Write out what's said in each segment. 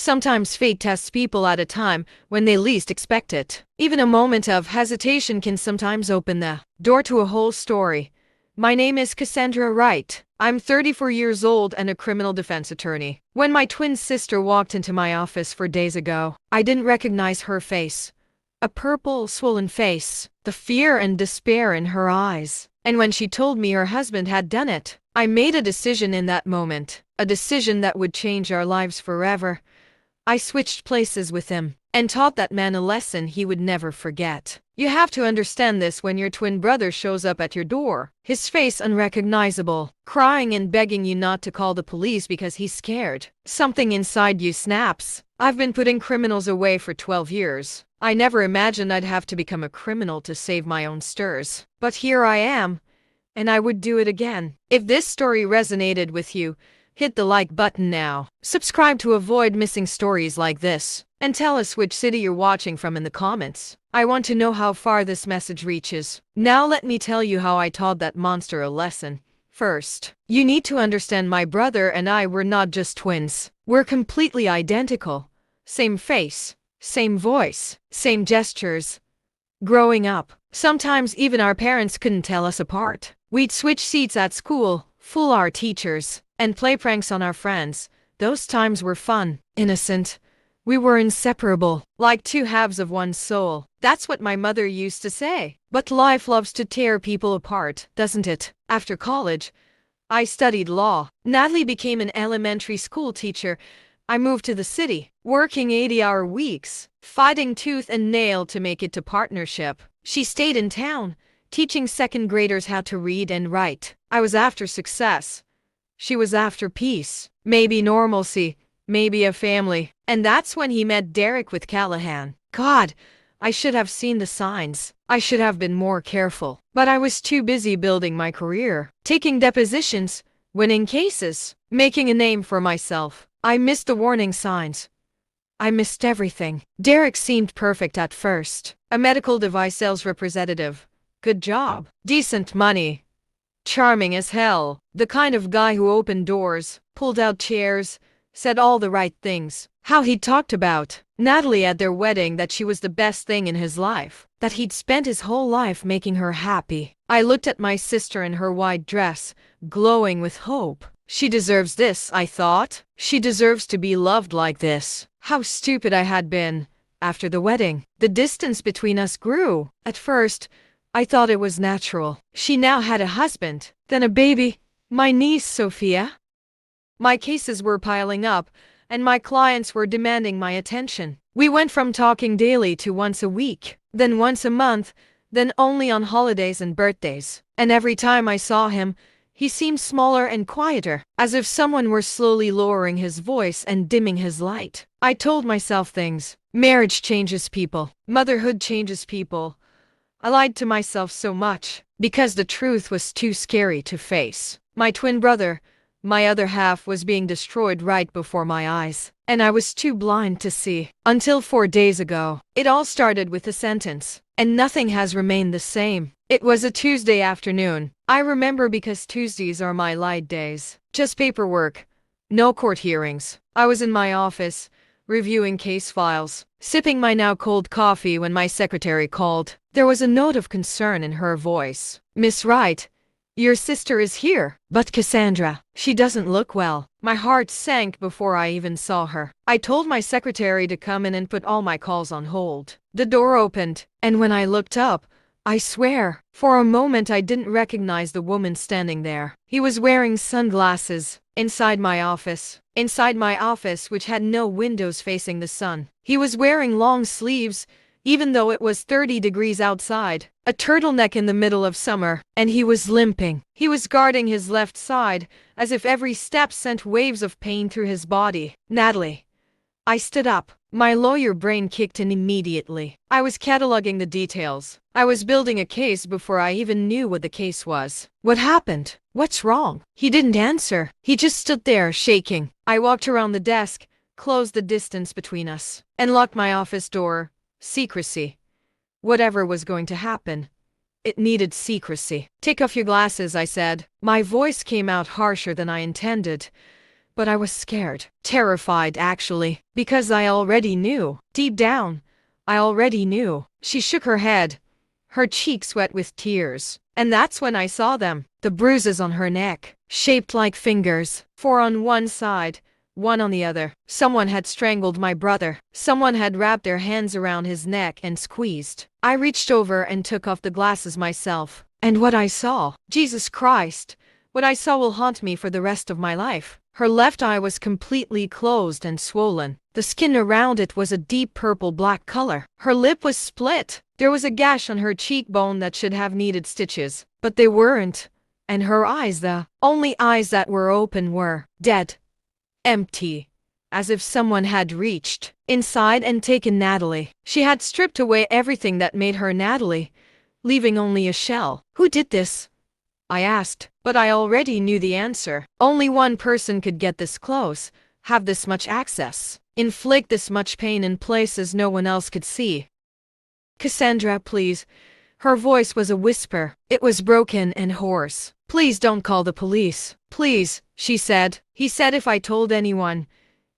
Sometimes fate tests people at a time when they least expect it. Even a moment of hesitation can sometimes open the door to a whole story. My name is Cassandra Wright. I'm 34 years old and a criminal defense attorney. When my twin sister walked into my office 4 days ago, I didn't recognize her face. A purple, swollen face, the fear and despair in her eyes. And when she told me her husband had done it, I made a decision in that moment, a decision that would change our lives forever. I switched places with him and taught that man a lesson he would never forget. You have to understand this when your twin brother shows up at your door, his face unrecognizable, crying and begging you not to call the police because he's scared. Something inside you snaps. I've been putting criminals away for 12 years. I never imagined I'd have to become a criminal to save my own stirs. But here I am, and I would do it again. If this story resonated with you, hit the like button now. Subscribe to avoid missing stories like this. And tell us which city you're watching from in the comments. I want to know how far this message reaches. Now let me tell you how I taught that monster a lesson. First, you need to understand my brother and I were not just twins. We're completely identical. Same face, same voice, same gestures. Growing up, sometimes even our parents couldn't tell us apart. We'd switch seats at school, fool our teachers, and play pranks on our friends. Those times were fun, innocent. We were inseparable, like two halves of one soul. That's what my mother used to say. But life loves to tear people apart, doesn't it? After college, I studied law. Natalie became an elementary school teacher. I moved to the city, working 80-hour weeks, fighting tooth and nail to make it to partnership. She stayed in town, teaching second graders how to read and write. I was after success. She was after peace, maybe normalcy, maybe a family. And that's when he met Derek with Callahan. God, I should have seen the signs. I should have been more careful. But I was too busy building my career, taking depositions, winning cases, making a name for myself. I missed the warning signs. I missed everything. Derek seemed perfect at first. A medical device sales representative. Good job. Decent money. Charming as hell. The kind of guy who opened doors, pulled out chairs, said all the right things. How he talked about Natalie at their wedding, that she was the best thing in his life, that he'd spent his whole life making her happy. I looked at my sister in her white dress, glowing with hope. She deserves this, I thought. She deserves to be loved like this. How stupid I had been. After the wedding, the distance between us grew. At first, I thought it was natural. She now had a husband, then a baby, my niece Sophia. My cases were piling up, and my clients were demanding my attention. We went from talking daily to once a week, then once a month, then only on holidays and birthdays. And every time I saw him, he seemed smaller and quieter, as if someone were slowly lowering his voice and dimming his light. I told myself things. Marriage changes people. Motherhood changes people. I lied to myself so much, because the truth was too scary to face. My twin brother, my other half, was being destroyed right before my eyes, and I was too blind to see. Until 4 days ago, it all started with a sentence, and nothing has remained the same. It was a Tuesday afternoon. I remember because Tuesdays are my light days. Just paperwork. No court hearings. I was in my office, reviewing case files, sipping my now cold coffee when my secretary called. There was a note of concern in her voice. Miss Wright, your sister is here. But Cassandra, she doesn't look well. My heart sank before I even saw her. I told my secretary to come in and put all my calls on hold. The door opened, and when I looked up, I swear, for a moment I didn't recognize the woman standing there. He was wearing sunglasses. Inside my office, which had no windows facing the sun. He was wearing long sleeves, even though it was 30 degrees outside, a turtleneck in the middle of summer, and he was limping. He was guarding his left side, as if every step sent waves of pain through his body. Natalie. I stood up. My lawyer brain kicked in immediately. I was cataloging the details. I was building a case before I even knew what the case was. What happened? What's wrong? He didn't answer. He just stood there, shaking. I walked around the desk, closed the distance between us, and locked my office door. Secrecy. Whatever was going to happen, it needed secrecy. Take off your glasses, I said. My voice came out harsher than I intended. But I was scared. Terrified, actually. Because I already knew. Deep down, I already knew. She shook her head, her cheeks wet with tears. And that's when I saw them. The bruises on her neck, shaped like fingers, 4 on one side, 1 on the other. Someone had strangled my brother. Someone had wrapped their hands around his neck and squeezed. I reached over and took off the glasses myself. And what I saw, Jesus Christ, what I saw will haunt me for the rest of my life. Her left eye was completely closed and swollen. The skin around it was a deep purple-black color. Her lip was split. There was a gash on her cheekbone that should have needed stitches, but they weren't. And her eyes, the only eyes that were open, were dead. Empty. As if someone had reached inside and taken Natalie. She had stripped away everything that made her Natalie, leaving only a shell. Who did this? I asked, but I already knew the answer. Only one person could get this close, have this much access, inflict this much pain in places no one else could see. Cassandra, please. Her voice was a whisper. It was broken and hoarse. Please don't call the police. Please, she said. He said if I told anyone,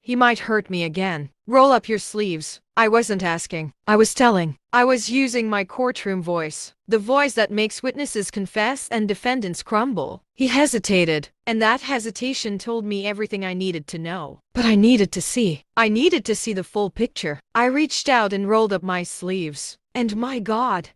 he might hurt me again. Roll up your sleeves. I wasn't asking. I was telling. I was using my courtroom voice. The voice that makes witnesses confess and defendants crumble. He hesitated, and that hesitation told me everything I needed to know. But I needed to see. I needed to see the full picture. I reached out and rolled up my sleeves. And my God,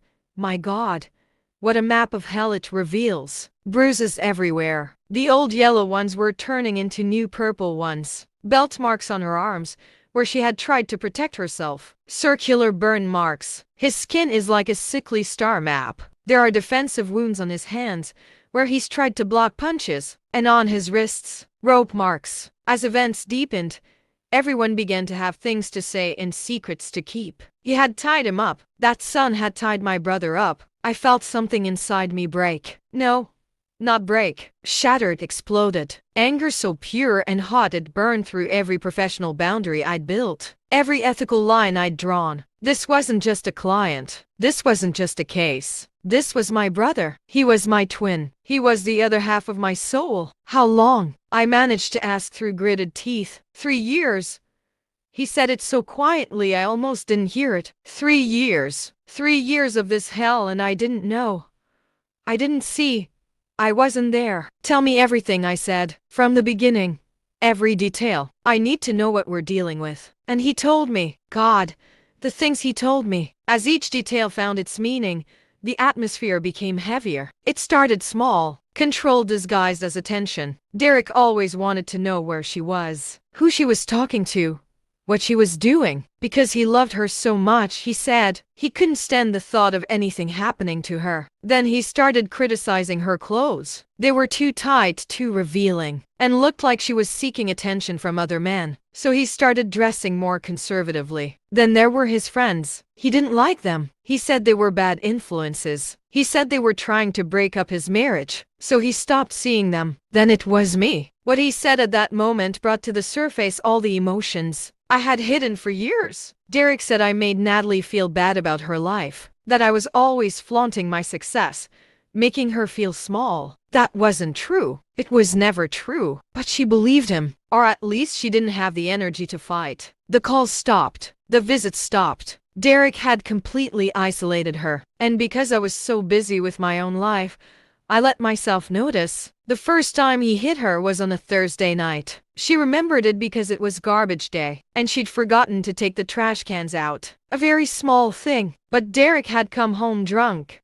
what a map of hell it reveals. Bruises everywhere. The old yellow ones were turning into new purple ones. Belt marks on her arms, where she had tried to protect herself. Circular burn marks. His skin is like a sickly star map. There are defensive wounds on his hands, where he's tried to block punches, and on his wrists, rope marks. As events deepened, everyone began to have things to say and secrets to keep. He had tied him up. That son had tied my brother up. I felt something inside me break. No, not break. Shattered, exploded. Anger so pure and hot it burned through every professional boundary I'd built. Every ethical line I'd drawn. This wasn't just a client. This wasn't just a case. This was my brother. He was my twin. He was the other half of my soul. How long? I managed to ask through gritted teeth. 3 years. He said it so quietly I almost didn't hear it. 3 years. 3 years of this hell, and I didn't know. I didn't see. I wasn't there. Tell me everything, I said. From the beginning. Every detail. I need to know what we're dealing with. And he told me. God, the things he told me. As each detail found its meaning, the atmosphere became heavier. It started small. Control disguised as attention. Derek always wanted to know where she was. Who she was talking to. What she was doing. Because he loved her so much, he said. He couldn't stand the thought of anything happening to her. Then he started criticizing her clothes. They were too tight, too revealing, and looked like she was seeking attention from other men. So he started dressing more conservatively. Then there were his friends. He didn't like them. He said they were bad influences. He said they were trying to break up his marriage. So he stopped seeing them. Then it was me. What he said at that moment brought to the surface all the emotions I had hidden for years. Derek said I made Natalie feel bad about her life, that I was always flaunting my success, making her feel small. That wasn't true. It was never true. But she believed him, or at least she didn't have the energy to fight. The calls stopped. The visits stopped. Derek had completely isolated her, and because I was so busy with my own life, I let myself notice. The first time he hit her was on a Thursday night. She remembered it because it was garbage day, and she'd forgotten to take the trash cans out. A very small thing, but Derek had come home drunk.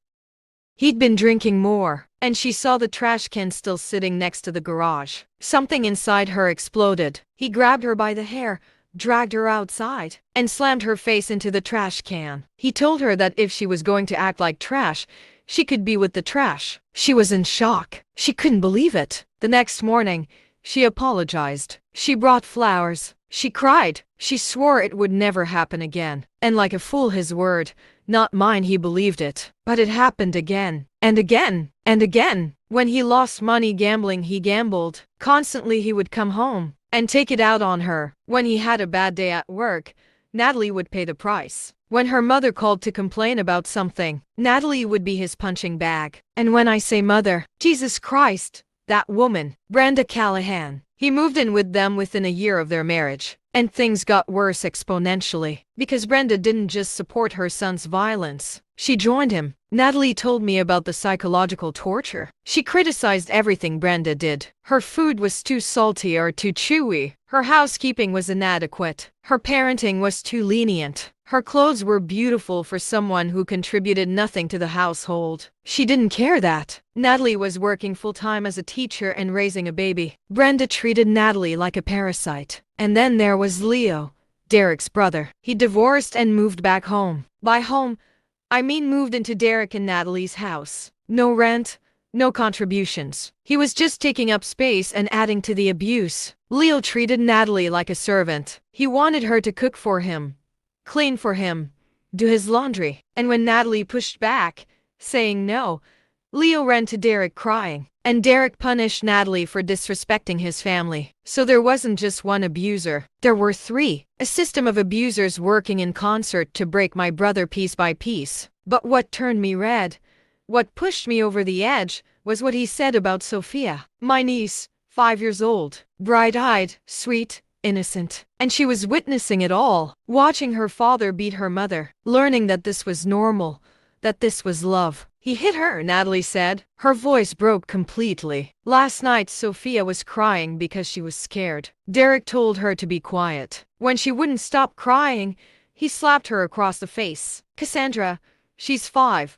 He'd been drinking more, and she saw the trash can still sitting next to the garage. Something inside her exploded. He grabbed her by the hair, dragged her outside, and slammed her face into the trash can. He told her that if she was going to act like trash, she could be with the trash. She was in shock. She couldn't believe it. The next morning, she apologized. She brought flowers. She cried. She swore it would never happen again. And like a fool, his word, not mine, he believed it. But it happened again, and again, and again. When he lost money gambling, he gambled. Constantly he would come home and take it out on her. When he had a bad day at work, Natalie would pay the price. When her mother called to complain about something, Natalie would be his punching bag. And when I say mother, Jesus Christ, That woman, Brenda Callahan. He moved in with them within a year of their marriage. And things got worse exponentially. Because Brenda didn't just support her son's violence. She joined him. Natalie told me about the psychological torture. She criticized everything Brenda did. Her food was too salty or too chewy. Her housekeeping was inadequate. Her parenting was too lenient. Her clothes were beautiful for someone who contributed nothing to the household. She didn't care that Natalie was working full-time as a teacher and raising a baby. Brenda treated Natalie like a parasite. And then there was Leo, Derek's brother. He divorced and moved back home. By home, I mean moved into Derek and Natalie's house. No rent, no contributions. He was just taking up space and adding to the abuse. Leo treated Natalie like a servant. He wanted her to cook for him, clean for him, do his laundry. And when Natalie pushed back, saying no, Leo ran to Derek crying. And Derek punished Natalie for disrespecting his family. So there wasn't just one abuser. There were three. A system of abusers working in concert to break my brother piece by piece. But what turned me red, what pushed me over the edge, was what he said about Sophia. My niece, 5 years old, bright-eyed, sweet, innocent. And she was witnessing it all, watching her father beat her mother, learning that this was normal, that this was love. He hit her, Natalie said. Her voice broke completely. Last night, Sophia was crying because she was scared. Derek told her to be quiet. When she wouldn't stop crying, he slapped her across the face. Cassandra, she's 5.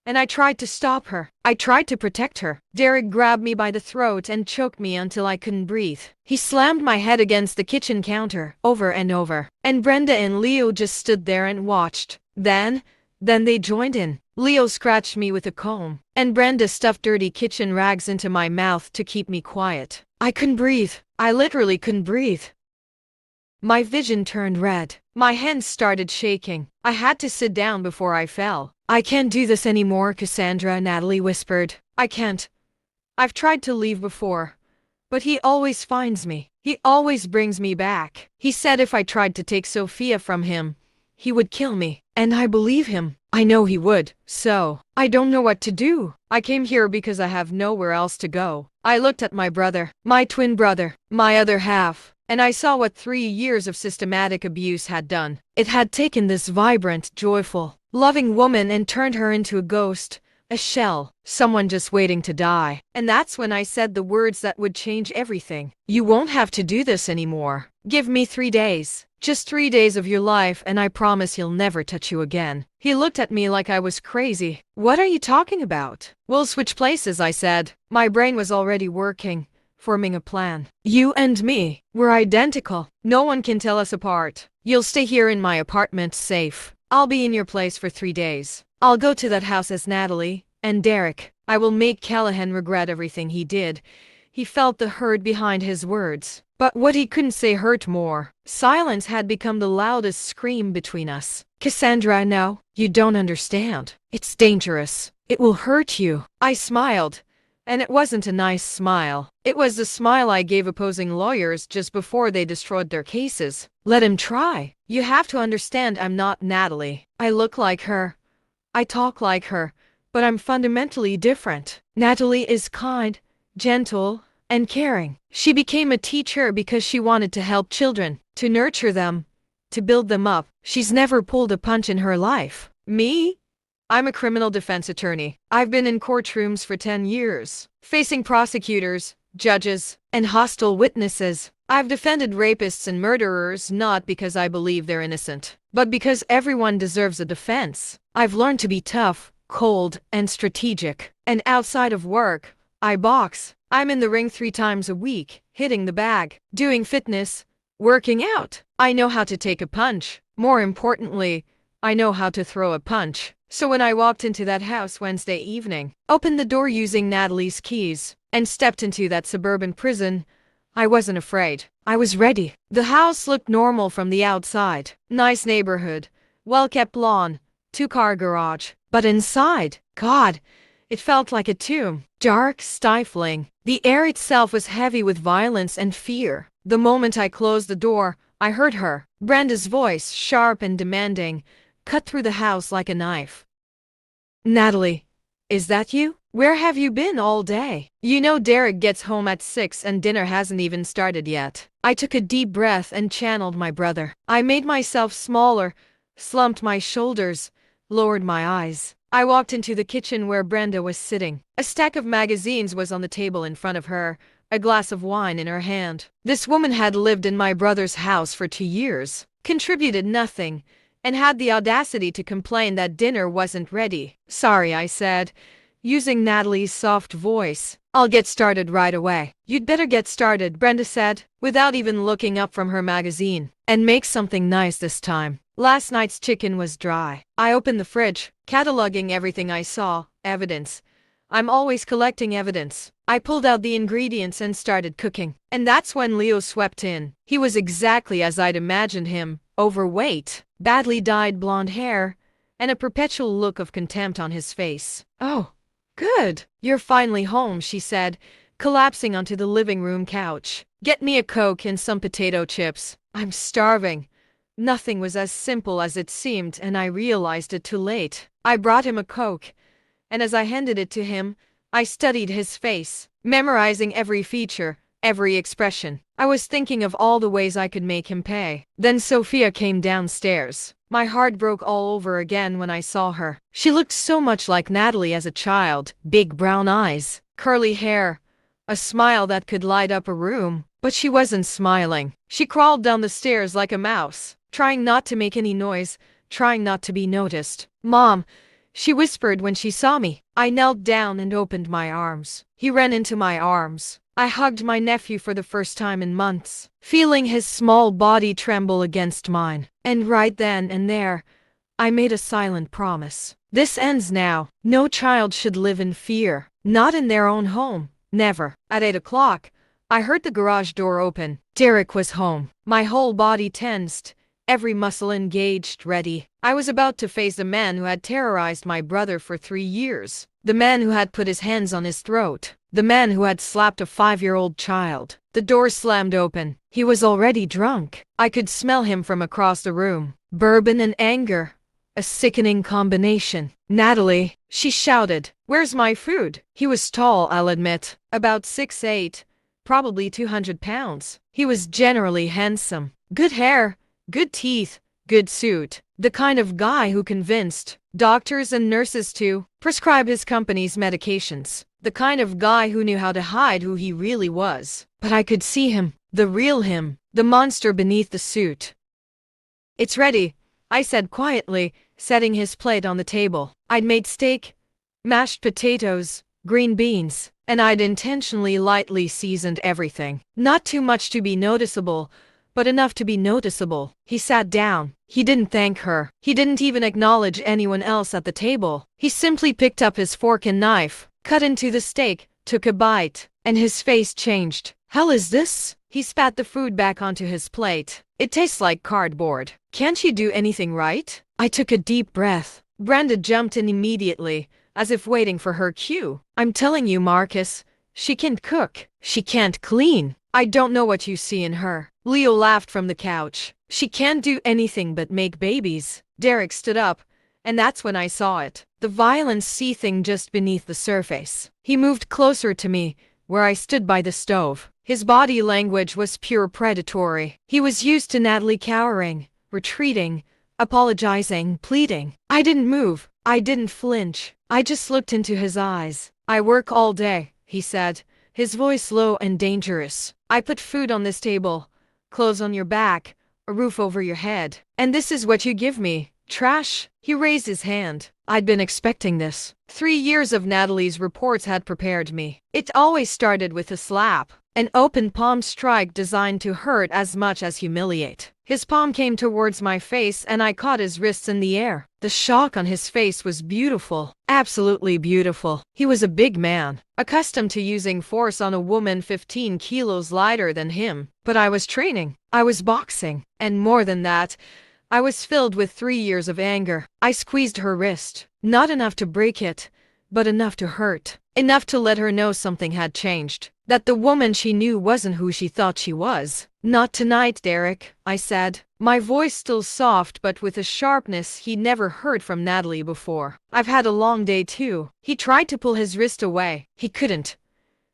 And I tried to stop her. I tried to protect her. Derek grabbed me by the throat and choked me until I couldn't breathe. He slammed my head against the kitchen counter, over and over. And Brenda and Leo just stood there and watched. Then they joined in. Leo scratched me with a comb, and Brenda stuffed dirty kitchen rags into my mouth to keep me quiet. I couldn't breathe. I literally couldn't breathe. My vision turned red. My hands started shaking. I had to sit down before I fell. I can't do this anymore, Cassandra, Natalie whispered. I can't. I've tried to leave before, but he always finds me. He always brings me back. He said if I tried to take Sophia from him, he would kill me. And I believe him. I know he would. So, I don't know what to do. I came here because I have nowhere else to go. I looked at my brother, my twin brother, my other half, and I saw what 3 years of systematic abuse had done. It had taken this vibrant, joyful, loving woman and turned her into a ghost, a shell, someone just waiting to die. And that's when I said the words that would change everything. You won't have to do this anymore. Give me 3 days. Just 3 days of your life and I promise he'll never touch you again. He looked at me like I was crazy. What are you talking about? We'll switch places, I said. My brain was already working, forming a plan. You and me, we're identical. No one can tell us apart. You'll stay here in my apartment safe. I'll be in your place for 3 days. I'll go to that house as Natalie and Derek. I will make Callahan regret everything he did. He felt the hurt behind his words. But what he couldn't say hurt more. Silence had become the loudest scream between us. Cassandra, no, you don't understand. It's dangerous. It will hurt you. I smiled. And it wasn't a nice smile. It was the smile I gave opposing lawyers just before they destroyed their cases. Let him try. You have to understand I'm not Natalie. I look like her. I talk like her. But I'm fundamentally different. Natalie is kind, gentle, and caring. She became a teacher because she wanted to help children, to nurture them, to build them up. She's never pulled a punch in her life. Me? I'm a criminal defense attorney. I've been in courtrooms for 10 years, facing prosecutors, judges, and hostile witnesses. I've defended rapists and murderers not because I believe they're innocent, but because everyone deserves a defense. I've learned to be tough, cold, and strategic. And outside of work, I box. I'm in the ring 3 times a week, hitting the bag, doing fitness, working out. I know how to take a punch. More importantly, I know how to throw a punch. So when I walked into that house Wednesday evening, opened the door using Natalie's keys, and stepped into that suburban prison, I wasn't afraid. I was ready. The house looked normal from the outside. Nice neighborhood, well-kept lawn, 2-car garage. But inside, God, it felt like a tomb. Dark, stifling. The air itself was heavy with violence and fear. The moment I closed the door, I heard her, Brenda's voice, sharp and demanding, cut through the house like a knife. Natalie, is that you? Where have you been all day? You know Derek gets home at 6 and dinner hasn't even started yet. I took a deep breath and channeled my brother. I made myself smaller, slumped my shoulders, lowered my eyes. I walked into the kitchen where Brenda was sitting. A stack of magazines was on the table in front of her, a glass of wine in her hand. This woman had lived in my brother's house for 2 years, contributed nothing, and had the audacity to complain that dinner wasn't ready. Sorry, I said, using Natalie's soft voice. I'll get started right away. You'd better get started, Brenda said, without even looking up from her magazine. And make something nice this time. Last night's chicken was dry. I opened the fridge, cataloging everything I saw. Evidence. I'm always collecting evidence. I pulled out the ingredients and started cooking. And that's when Leo swept in. He was exactly as I'd imagined him, overweight, badly dyed blonde hair, and a perpetual look of contempt on his face. Oh, good. You're finally home, she said, collapsing onto the living room couch. Get me a Coke and some potato chips. I'm starving. Nothing was as simple as it seemed, and I realized it too late. I brought him a Coke, and as I handed it to him, I studied his face, memorizing every feature, every expression. I was thinking of all the ways I could make him pay. Then Sophia came downstairs. My heart broke all over again when I saw her. She looked so much like Natalie as a child, big brown eyes, curly hair, a smile that could light up a room. But she wasn't smiling. She crawled down the stairs like a mouse, trying not to make any noise, trying not to be noticed. Mom, she whispered when she saw me. I knelt down and opened my arms. He ran into my arms. I hugged my nephew for the first time in months, feeling his small body tremble against mine. And right then and there, I made a silent promise. This ends now. No child should live in fear. Not in their own home. Never. At 8 o'clock, I heard the garage door open. Derek was home. My whole body tensed, every muscle engaged, ready. I was about to face the man who had terrorized my brother for 3 years. The man who had put his hands on his throat. The man who had slapped a 5-year-old child. The door slammed open. He was already drunk. I could smell him from across the room. Bourbon and anger. A sickening combination. Natalie, she shouted. Where's my food? He was tall, I'll admit. About 6'8". Probably 200 pounds. He was generally handsome. Good hair, good teeth, good suit. The kind of guy who convinced doctors and nurses to prescribe his company's medications. The kind of guy who knew how to hide who he really was. But I could see him, the real him, the monster beneath the suit. It's ready, I said quietly, setting his plate on the table. I'd made steak, mashed potatoes, green beans, and I'd intentionally lightly seasoned everything. Not too much to be noticeable, but enough to be noticeable. He sat down. He didn't thank her. He didn't even acknowledge anyone else at the table. He simply picked up his fork and knife, cut into the steak, took a bite, and his face changed. Hell is this? He spat the food back onto his plate. It tastes like cardboard. Can't you do anything right? I took a deep breath. Brenda jumped in immediately, as if waiting for her cue. I'm telling you, Marcus, she can't cook. She can't clean. I don't know what you see in her. Leo laughed from the couch. She can't do anything but make babies. Derek stood up, and that's when I saw it. The violence seething just beneath the surface. He moved closer to me, where I stood by the stove. His body language was pure predatory. He was used to Natalie cowering, retreating, apologizing, pleading. I didn't move. I didn't flinch. I just looked into his eyes. I work all day, he said, his voice low and dangerous. I put food on this table, clothes on your back, a roof over your head. And this is what you give me. Trash? He raised his hand. I'd been expecting this. 3 years of Natalie's reports had prepared me. It always started with a slap. An open palm strike designed to hurt as much as humiliate. His palm came towards my face and I caught his wrists in the air. The shock on his face was beautiful. Absolutely beautiful. He was a big man, accustomed to using force on a woman 15 kilos lighter than him. But I was training. I was boxing. And more than that, I was filled with 3 years of anger. I squeezed her wrist. Not enough to break it, but enough to hurt. Enough to let her know something had changed. That the woman she knew wasn't who she thought she was. Not tonight, Derek, I said. my voice still soft but with a sharpness he'd never heard from Natalie before. "I've had a long day too." He tried to pull his wrist away. He couldn't.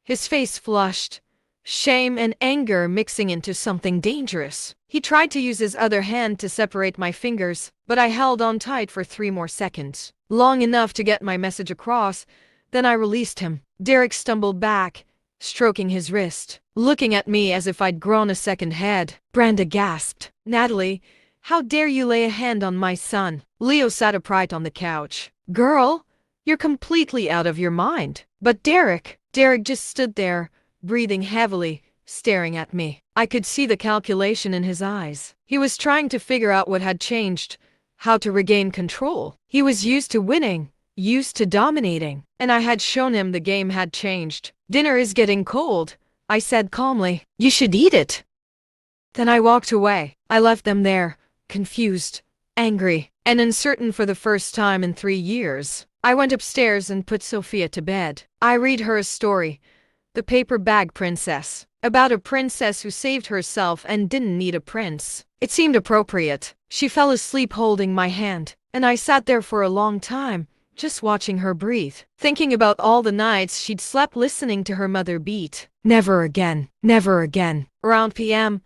His face flushed, shame and anger mixing into something dangerous. He tried to use his other hand to separate my fingers, but I held on tight for 3 more seconds, long enough to get my message across. Then I released him. Derek stumbled back, stroking his wrist, looking at me as if I'd grown a second head. Brenda gasped. "Natalie, how dare you lay a hand on my son?" Leo sat upright on the couch. "Girl, you're completely out of your mind." But Derek just stood there, breathing heavily, staring at me. I could see the calculation in his eyes. He was trying to figure out what had changed, how to regain control. He was used to winning, used to dominating, and I had shown him the game had changed. "Dinner is getting cold," I said calmly. "You should eat it." Then I walked away. I left them there, confused, angry, and uncertain for the first time in 3 years. I went upstairs and put Sophia to bed. I read her a story, The Paper Bag Princess, about a princess who saved herself and didn't need a prince. It seemed appropriate. She fell asleep holding my hand, and I sat there for a long time, just watching her breathe, thinking about all the nights she'd slept listening to her mother beat. Never again, never again. Around p.m.,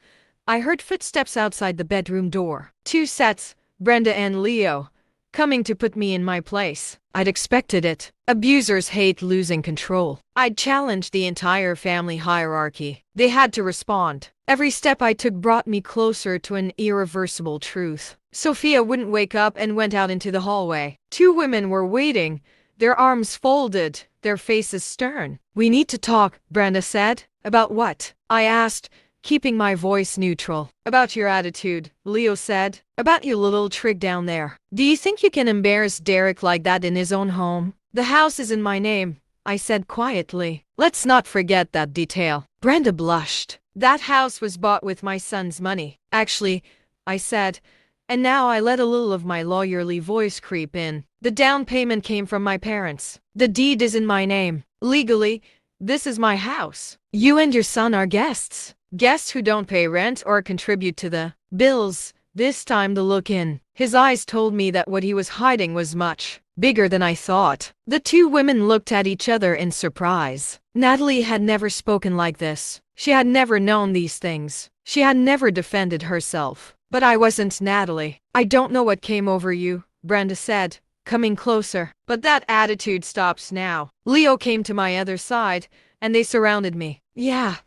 I heard footsteps outside the bedroom door. 2 sets, Brenda and Leo, coming to put me in my place. I'd expected it. Abusers hate losing control. I'd challenged the entire family hierarchy. They had to respond. Every step I took brought me closer to an irreversible truth. Sophia wouldn't wake up and went out into the hallway. 2 women were waiting, their arms folded, their faces stern. "We need to talk," Brenda said. "About what?" I asked, keeping my voice neutral. "About your attitude," Leo said. "About your little trick down there. Do you think you can embarrass Derek like that in his own home?" "The house is in my name," I said quietly. "Let's not forget that detail." Brenda blushed. "That house was bought with my son's money." "Actually," I said, and now I let a little of my lawyerly voice creep in. "The down payment came from my parents. The deed is in my name. Legally, this is my house. You and your son are guests. Guests who don't pay rent or contribute to the bills." This time the look in his eyes told me that what he was hiding was much bigger than I thought. The 2 women looked at each other in surprise. Natalie had never spoken like this. She had never known these things. She had never defended herself. But I wasn't Natalie. "I don't know what came over you," Brenda said, coming closer. "But that attitude stops now." Leo came to my other side, and they surrounded me. "Yeah,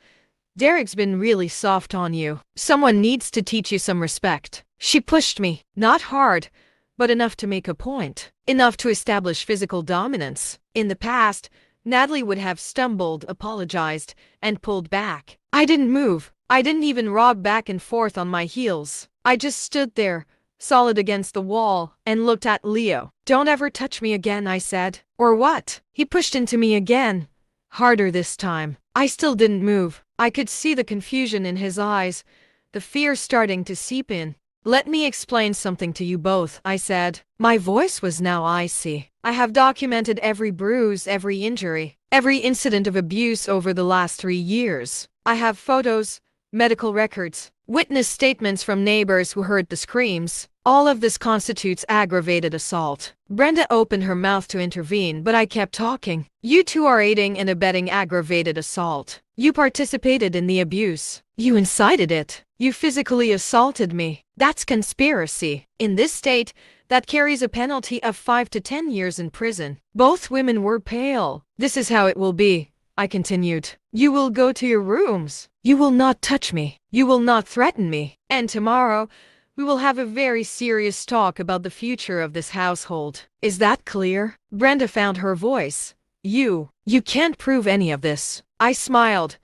Derek's been really soft on you. Someone needs to teach you some respect." She pushed me, not hard, but enough to make a point, enough to establish physical dominance. In the past, Natalie would have stumbled, apologized, and pulled back. I didn't move. I didn't even rock back and forth on my heels. I just stood there, solid against the wall, and looked at Leo. "Don't ever touch me again," I said. "Or what?" He pushed into me again, harder this time. I still didn't move. I could see the confusion in his eyes, the fear starting to seep in. "Let me explain something to you both," I said. My voice was now icy. "I have documented every bruise, every injury, every incident of abuse over the last 3 years. I have photos, medical records, witness statements from neighbors who heard the screams. All of this constitutes aggravated assault." Brenda opened her mouth to intervene, but I kept talking. "You 2 are aiding and abetting aggravated assault. You participated in the abuse. You incited it. You physically assaulted me. That's conspiracy. In this state, that carries a penalty of 5 to 10 years in prison." Both women were pale. "This is how it will be," I continued. "You will go to your rooms. You will not touch me. You will not threaten me. And tomorrow, we will have a very serious talk about the future of this household. Is that clear?" Brenda found her voice. You can't prove any of this." I smiled.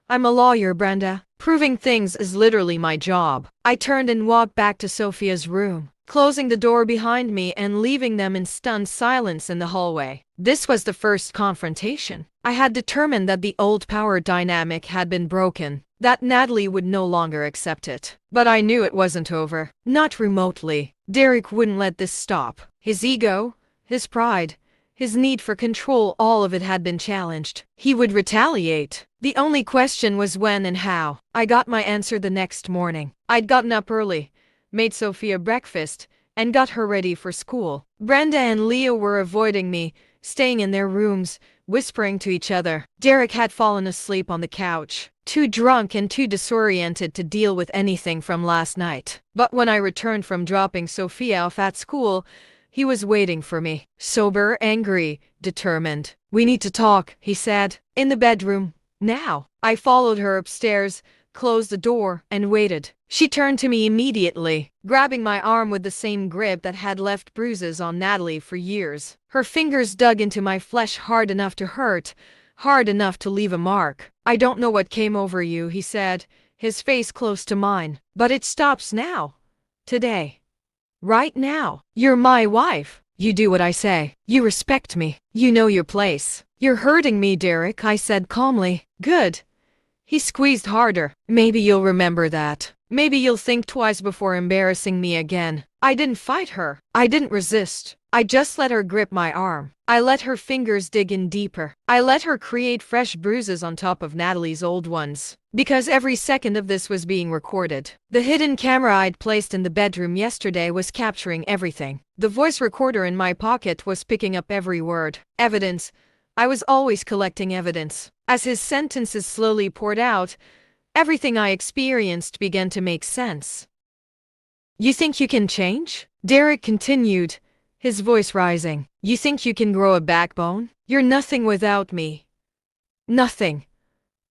"I'm a lawyer, Brenda. Proving things is literally my job." I turned and walked back to Sophia's room, closing the door behind me and leaving them in stunned silence in the hallway. This was the first confrontation. I had determined that the old power dynamic had been broken, that Natalie would no longer accept it. But I knew it wasn't over. Not remotely. Derek wouldn't let this stop. His ego, his pride, his need for control, all of it had been challenged. He would retaliate. The only question was when and how. I got my answer the next morning. I'd gotten up early, made Sophia breakfast, and got her ready for school. Brenda and Leo were avoiding me, staying in their rooms, whispering to each other. Derek had fallen asleep on the couch, too drunk and too disoriented to deal with anything from last night. But when I returned from dropping Sophia off at school, he was waiting for me, sober, angry, determined. "We need to talk," he said. "In the bedroom. Now." I followed her upstairs, closed the door, and waited. She turned to me immediately, grabbing my arm with the same grip that had left bruises on Natalie for years. Her fingers dug into my flesh hard enough to hurt, hard enough to leave a mark. "I don't know what came over you," he said, his face close to mine. "But it stops now. Today. Right now. You're my wife. You do what I say. You respect me. You know your place." "You're hurting me, Derek," I said calmly. "Good." He squeezed harder. "Maybe you'll remember that. Maybe you'll think twice before embarrassing me again." I didn't fight her. I didn't resist. I just let her grip my arm. I let her fingers dig in deeper. I let her create fresh bruises on top of Natalie's old ones. Because every second of this was being recorded. The hidden camera I'd placed in the bedroom yesterday was capturing everything. The voice recorder in my pocket was picking up every word. Evidence. I was always collecting evidence. As his sentences slowly poured out, everything I experienced began to make sense. "You think you can change?" Derek continued, his voice rising. "You think you can grow a backbone? You're nothing without me. Nothing.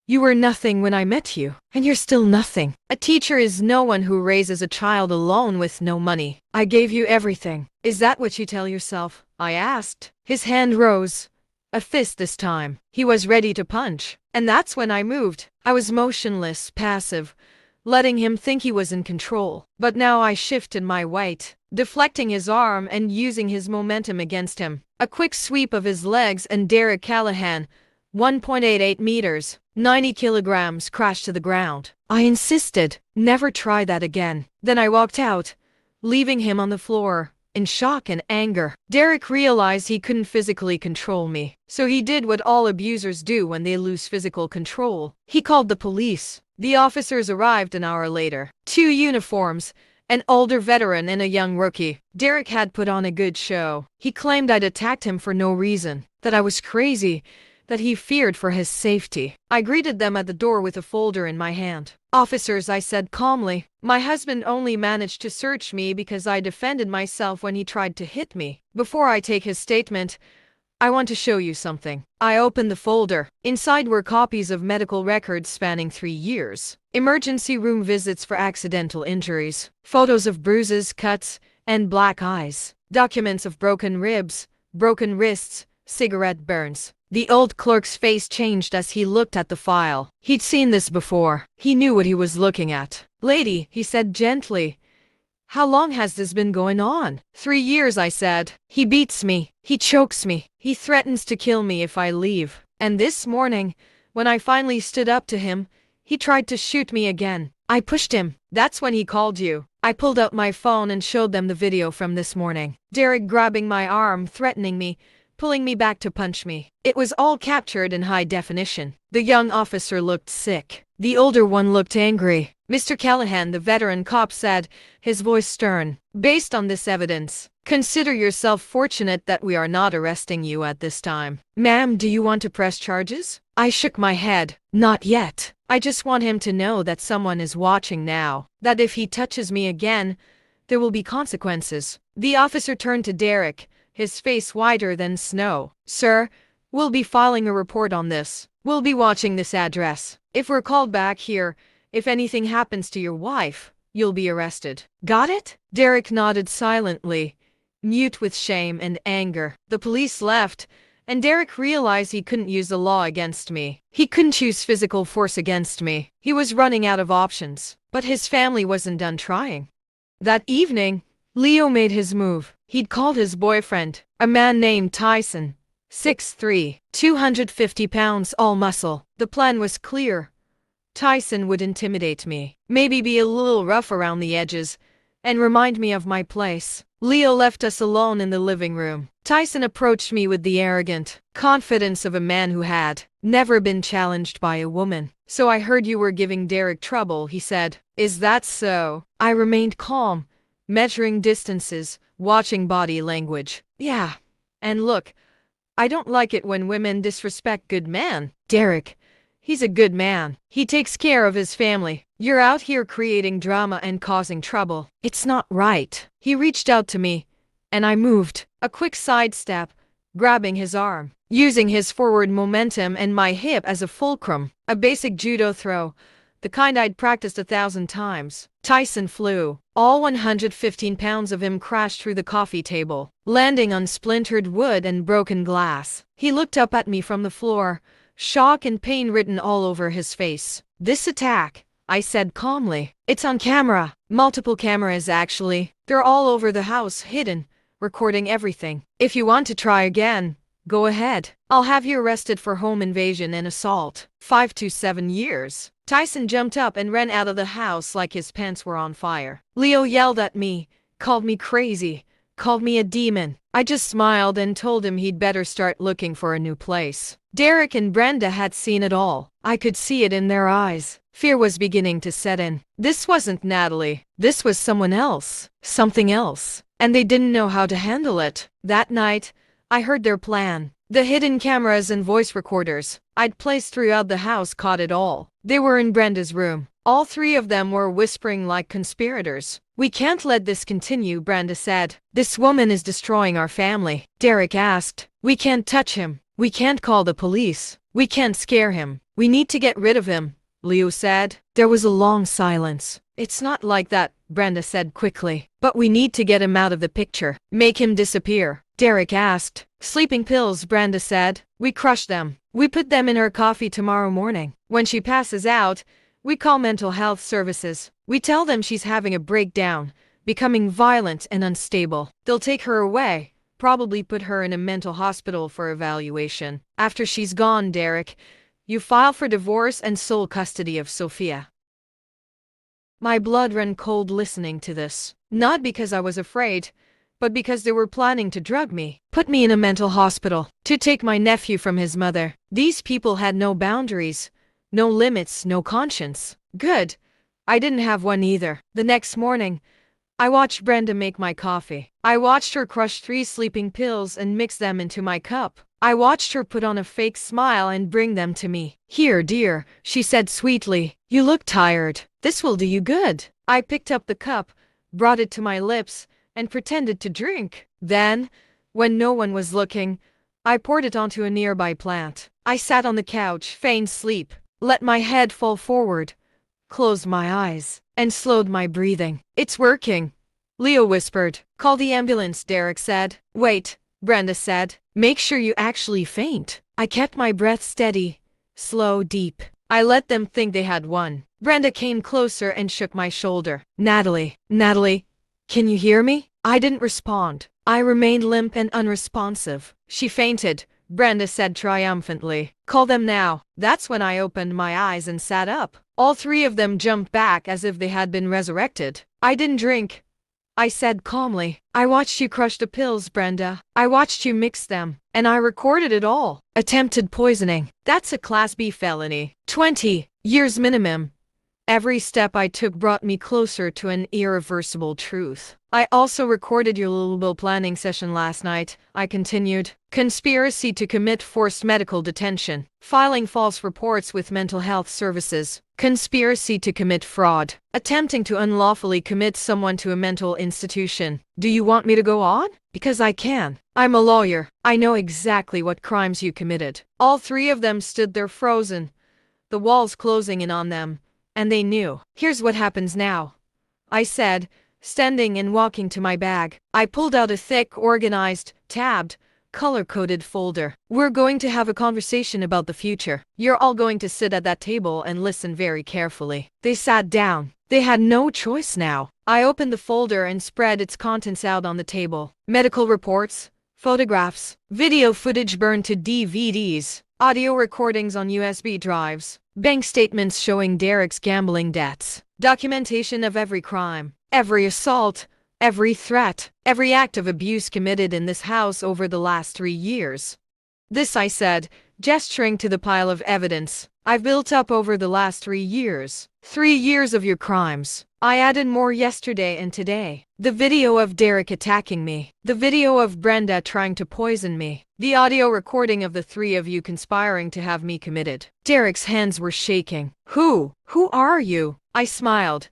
You were nothing when I met you, and you're still nothing. A teacher is no one who raises a child alone with no money. I gave you everything. Is that what you tell yourself?" I asked. His hand rose. A fist this time. He was ready to punch. And that's when I moved. I was motionless, passive, letting him think he was in control. But now I shifted my weight, deflecting his arm and using his momentum against him. A quick sweep of his legs and Derek Callahan, 1.88 meters, 90 kilograms, crashed to the ground. I insisted, "Never try that again." Then I walked out, leaving him on the floor, in shock and anger. Derek realized he couldn't physically control me, so he did what all abusers do when they lose physical control. He called the police. The officers arrived an hour later. 2 uniforms, an older veteran and a young rookie. Derek had put on a good show. He claimed I'd attacked him for no reason, that I was crazy, that he feared for his safety. I greeted them at the door with a folder in my hand. "Officers," I said calmly, "my husband only managed to search me because I defended myself when he tried to hit me. Before I take his statement, I want to show you something." I opened the folder. Inside were copies of medical records spanning 3 years, emergency room visits for accidental injuries, photos of bruises, cuts, and black eyes, documents of broken ribs, broken wrists, cigarette burns. The old clerk's face changed as he looked at the file. He'd seen this before. He knew what he was looking at. "Lady," he said gently, "how long has this been going on?" 3 years, I said. "He beats me. He chokes me. He threatens to kill me if I leave. And this morning, when I finally stood up to him, he tried to shoot me again. I pushed him. That's when he called you." I pulled out my phone and showed them the video from this morning. Derek grabbing my arm, threatening me, pulling me back to punch me. It was all captured in high definition. The young officer looked sick. The older one looked angry. "Mr. Callahan," the veteran cop said, his voice stern, "based on this evidence, consider yourself fortunate that we are not arresting you at this time." "Ma'am, do you want to press charges?" I shook my head. "Not yet. I just want him to know that someone is watching now, that if he touches me again, there will be consequences." The officer turned to Derek, his face whiter than snow. "Sir, we'll be filing a report on this. We'll be watching this address. If we're called back here, if anything happens to your wife, you'll be arrested. Got it?" Derek nodded silently, mute with shame and anger. The police left, and Derek realized he couldn't use the law against me. He couldn't use physical force against me. He was running out of options. But his family wasn't done trying. That evening, Leo made his move. He'd called his boyfriend, a man named Tyson, 6'3", 250 pounds, all muscle. The plan was clear. Tyson would intimidate me, maybe be a little rough around the edges, and remind me of my place. Leo left us alone in the living room. Tyson approached me with the arrogant confidence of a man who had never been challenged by a woman. "So I heard you were giving Derek trouble," he said. "Is that so?" I remained calm, measuring distances, watching body language. Yeah. And look, I don't like it when women disrespect good men. Derek, he's a good man. He takes care of his family. You're out here creating drama and causing trouble. It's not right. He reached out to me, and I moved. A quick sidestep, grabbing his arm, using his forward momentum and my hip as a fulcrum. A basic judo throw, the kind I'd practiced 1,000 times. Tyson flew. All 115 pounds of him crashed through the coffee table, landing on splintered wood and broken glass. He looked up at me from the floor, shock and pain written all over his face. This attack, I said calmly. It's on camera. Multiple cameras, actually. They're all over the house, hidden, recording everything. If you want to try again, go ahead. I'll have you arrested for home invasion and assault. 5 to 7 years. Tyson jumped up and ran out of the house like his pants were on fire. Leo yelled at me, called me crazy, called me a demon. I just smiled and told him he'd better start looking for a new place. Derek and Brenda had seen it all. I could see it in their eyes. Fear was beginning to set in. This wasn't Natalie. This was someone else. Something else. And they didn't know how to handle it. That night, I heard their plan. The hidden cameras and voice recorders I'd placed throughout the house caught it all. They were in Brenda's room. All three of them were whispering like conspirators. We can't let this continue, Brenda said. This woman is destroying our family. Derek asked. We can't touch him. We can't call the police. We can't scare him. We need to get rid of him, Leo said. There was a long silence. It's not like that, Brenda said quickly. But we need to get him out of the picture. Make him disappear. Derek asked. Sleeping pills, Brenda said. We crush them. We put them in her coffee tomorrow morning. When she passes out, we call mental health services. We tell them she's having a breakdown, becoming violent and unstable. They'll take her away, probably put her in a mental hospital for evaluation. After she's gone, Derek, you file for divorce and sole custody of Sophia. My blood ran cold listening to this. Not because I was afraid, but because they were planning to drug me, put me in a mental hospital, to take my nephew from his mother. These people had no boundaries, no limits, no conscience. Good. I didn't have one either. The next morning, I watched Brenda make my coffee. I watched her crush 3 sleeping pills and mix them into my cup. I watched her put on a fake smile and bring them to me. Here, dear, she said sweetly. You look tired. This will do you good. I picked up the cup, brought it to my lips, and pretended to drink. Then, when no one was looking, I poured it onto a nearby plant. I sat on the couch, feigned sleep, let my head fall forward, closed my eyes, and slowed my breathing. It's working, Leo whispered. Call the ambulance, Derek said. Wait, Brenda said. Make sure you actually faint. I kept my breath steady, slow, deep. I let them think they had won. Brenda came closer and shook my shoulder. Natalie, can you hear me? I didn't respond. I remained limp and unresponsive. She fainted, Brenda said triumphantly. Call them now. That's when I opened my eyes and sat up. All 3 of them jumped back as if they had been resurrected. I didn't drink, I said calmly. I watched you crush the pills, Brenda. I watched you mix them. And I recorded it all. Attempted poisoning. That's a Class B felony. 20 years minimum. Every step I took brought me closer to an irreversible truth. I also recorded your little planning session last night, I continued. Conspiracy to commit forced medical detention. Filing false reports with mental health services. Conspiracy to commit fraud. Attempting to unlawfully commit someone to a mental institution. Do you want me to go on? Because I can. I'm a lawyer. I know exactly what crimes you committed. All 3 of them stood there frozen, the walls closing in on them. And they knew. Here's what happens now, I said, standing and walking to my bag. I pulled out a thick, organized, tabbed, color-coded folder. We're going to have a conversation about the future. You're all going to sit at that table and listen very carefully. They sat down. They had no choice now. I opened the folder and spread its contents out on the table. Medical reports, photographs, video footage burned to DVDs, audio recordings on USB drives, bank statements showing Derek's gambling debts, documentation of every crime, every assault, every threat, every act of abuse committed in this house over the last 3 years. This I said, gesturing to the pile of evidence I've built up over the last 3 years. 3 years of your crimes. I added more yesterday and today. The video of Derek attacking me. The video of Brenda trying to poison me. The audio recording of the three of you conspiring to have me committed. Derek's hands were shaking. Who are you? I smiled.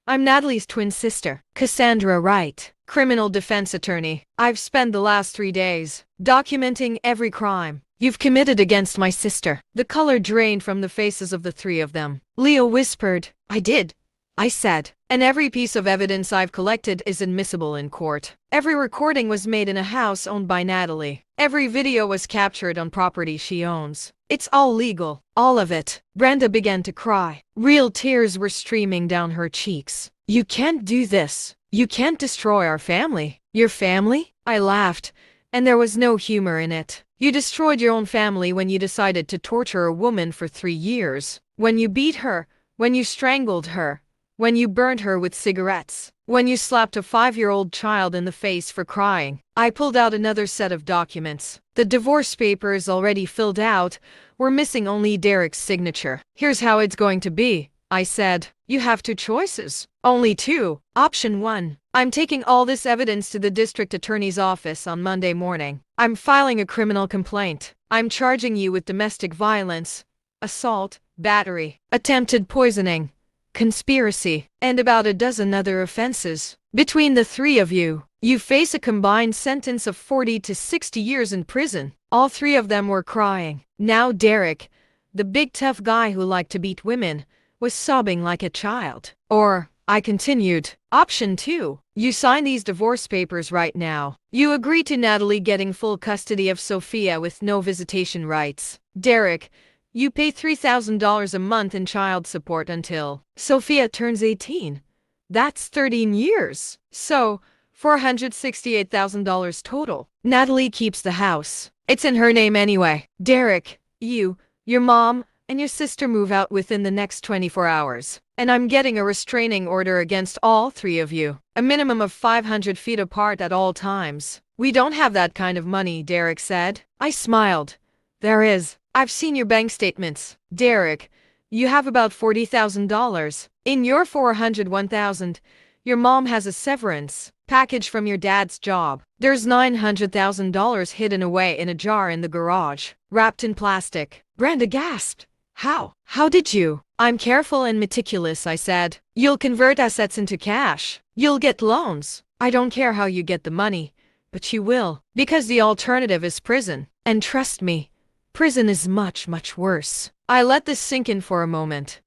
I'm Natalie's twin sister, Cassandra Wright, criminal defense attorney. I've spent the last 3 days documenting every crime you've committed against my sister. The color drained from the faces of the three of them. Leo whispered, I did, I said. And every piece of evidence I've collected is admissible in court. Every recording was made in a house owned by Natalie. Every video was captured on property she owns. It's all legal. All of it. Brenda began to cry. Real tears were streaming down her cheeks. You can't do this. You can't destroy our family. Your family? I laughed, and there was no humor in it. You destroyed your own family when you decided to torture a woman for 3 years. When you beat her, when you strangled her, when you burned her with cigarettes, when you slapped a 5-year-old child in the face for crying. I pulled out another set of documents. The divorce papers already filled out were missing only Derek's signature. Here's how it's going to be, I said. You have 2 choices. Only 2. Option 1. I'm taking all this evidence to the district attorney's office on Monday morning. I'm filing a criminal complaint. I'm charging you with domestic violence, assault, battery, attempted poisoning, conspiracy, and about a dozen other offenses. Between the 3 of you, you face a combined sentence of 40 to 60 years in prison. All 3 of them were crying. Now Derek, the big tough guy who liked to beat women, was sobbing like a child. Or, I continued, option 2. You sign these divorce papers right now. You agree to Natalie getting full custody of Sophia with no visitation rights. Derek, you pay $3,000 a month in child support until Sophia turns 18. That's 13 years. So, $468,000 total. Natalie keeps the house. It's in her name anyway. Derek, you, your mom, and your sister move out within the next 24 hours. And I'm getting a restraining order against all 3 of you. A minimum of 500 feet apart at all times. We don't have that kind of money, Derek said. I smiled. There is. I've seen your bank statements. Derek, you have about $40,000. In your $401,000, your mom has a severance package from your dad's job. There's $900,000 hidden away in a jar in the garage, wrapped in plastic. Brenda gasped. How? How did you? I'm careful and meticulous, I said. You'll convert assets into cash. You'll get loans. I don't care how you get the money, but you will, because the alternative is prison. And trust me, prison is much, much worse. I let this sink in for a moment.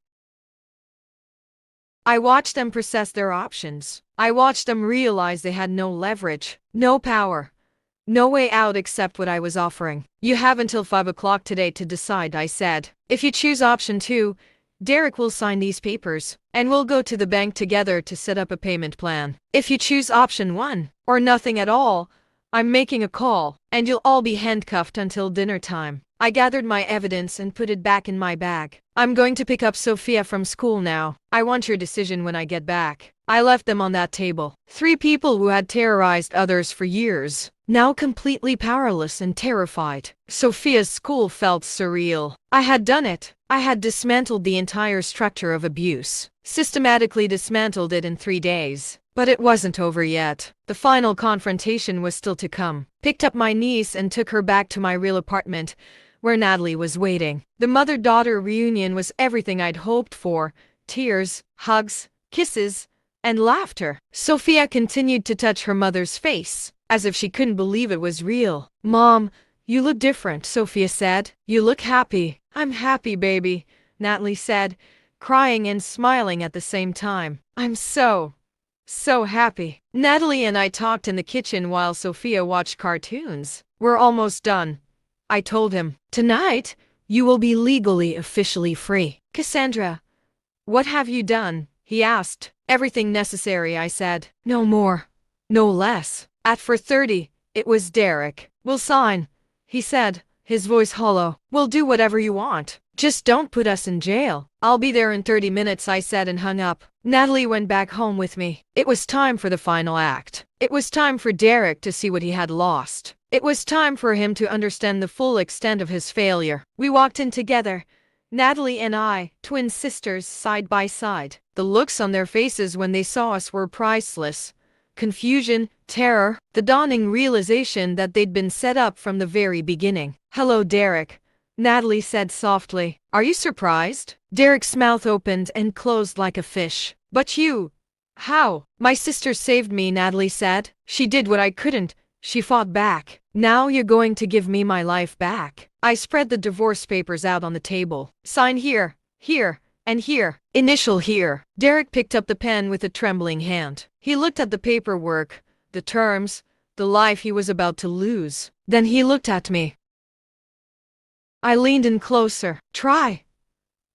I watched them process their options. I watched them realize they had no leverage, no power, no way out except what I was offering. You have until 5 o'clock today to decide, I said. If you choose option 2, Derek will sign these papers, and we'll go to the bank together to set up a payment plan. If you choose option 1, or nothing at all, I'm making a call, and you'll all be handcuffed until dinner time. I gathered my evidence and put it back in my bag. I'm going to pick up Sophia from school now. I want your decision when I get back. I left them on that table. 3 people who had terrorized others for years, now completely powerless and terrified. Sophia's school felt surreal. I had done it. I had dismantled the entire structure of abuse. Systematically dismantled it in 3 days. But it wasn't over yet. The final confrontation was still to come. Picked up my niece and took her back to my real apartment, where Natalie was waiting. The mother-daughter reunion was everything I'd hoped for. Tears, hugs, kisses, and laughter. Sophia continued to touch her mother's face, as if she couldn't believe it was real. Mom, you look different, Sophia said. You look happy. I'm happy, baby, Natalie said, crying and smiling at the same time. I'm so happy. Natalie and I talked in the kitchen while Sophia watched cartoons. We're almost done, I told him. Tonight, you will be legally, officially free. Cassandra, what have you done? He asked. Everything necessary, I said. No more. No less. At 4:30, it was Derek. We'll sign, he said, his voice hollow. We'll do whatever you want. Just don't put us in jail. I'll be there in 30 minutes, I said and hung up. Natalie went back home with me. It was time for the final act. It was time for Derek to see what he had lost. It was time for him to understand the full extent of his failure. We walked in together, Natalie and I, twin sisters side by side. The looks on their faces when they saw us were priceless. Confusion, terror, the dawning realization that they'd been set up from the very beginning. "Hello, Derek," Natalie said softly. "Are you surprised?" Derek's mouth opened and closed like a fish. "But you... how?" "My sister saved me," Natalie said. "She did what I couldn't. She fought back. Now you're going to give me my life back." I spread the divorce papers out on the table. "Sign here, here, and here. Initial here." Derek picked up the pen with a trembling hand. He looked at the paperwork, the terms, the life he was about to lose. Then he looked at me. I leaned in closer. "Try.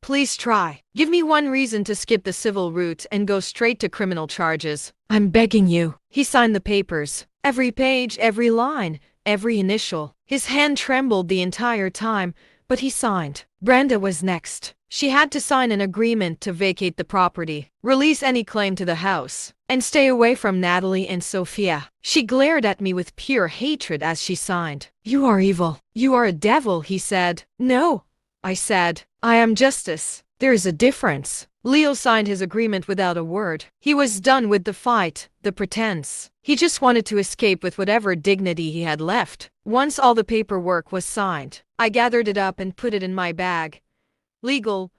Please try. Give me one reason to skip the civil route and go straight to criminal charges. I'm begging you." He signed the papers. Every page, every line, every initial. His hand trembled the entire time, but he signed. Brenda was next. She had to sign an agreement to vacate the property, release any claim to the house, and stay away from Natalie and Sophia. She glared at me with pure hatred as she signed. "You are evil. You are a devil," he said. "No," I said. "I am justice. There is a difference." Leo signed his agreement without a word. He was done with the fight, the pretense. He just wanted to escape with whatever dignity he had left. Once all the paperwork was signed, I gathered it up and put it in my bag. Legal,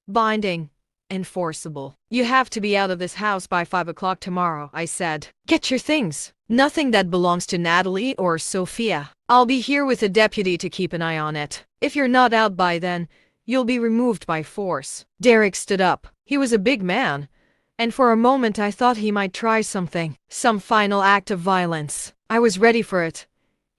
binding, enforceable. "You have to be out of this house by 5 o'clock tomorrow," I said. "Get your things. Nothing that belongs to Natalie or Sophia. I'll be here with a deputy to keep an eye on it. If you're not out by then, you'll be removed by force." Derek stood up. He was a big man, and for a moment I thought he might try something, some final act of violence. I was ready for it,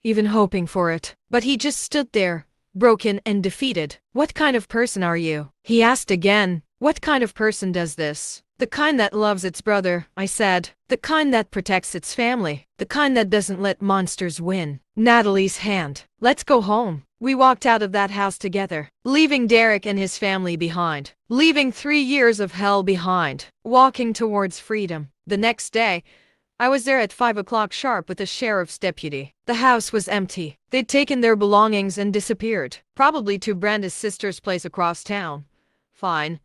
even hoping for it. But he just stood there, broken and defeated. "What kind of person are you?" he asked again. "What kind of person does this?" "The kind that loves its brother," I said. "The kind that protects its family. The kind that doesn't let monsters win." Natalie's hand. "Let's go home." We walked out of that house together, leaving Derek and his family behind, leaving 3 years of hell behind, walking towards freedom. The next day, I was there at 5 o'clock sharp with the sheriff's deputy. The house was empty. They'd taken their belongings and disappeared, probably to Brenda's sister's place across town. Fine.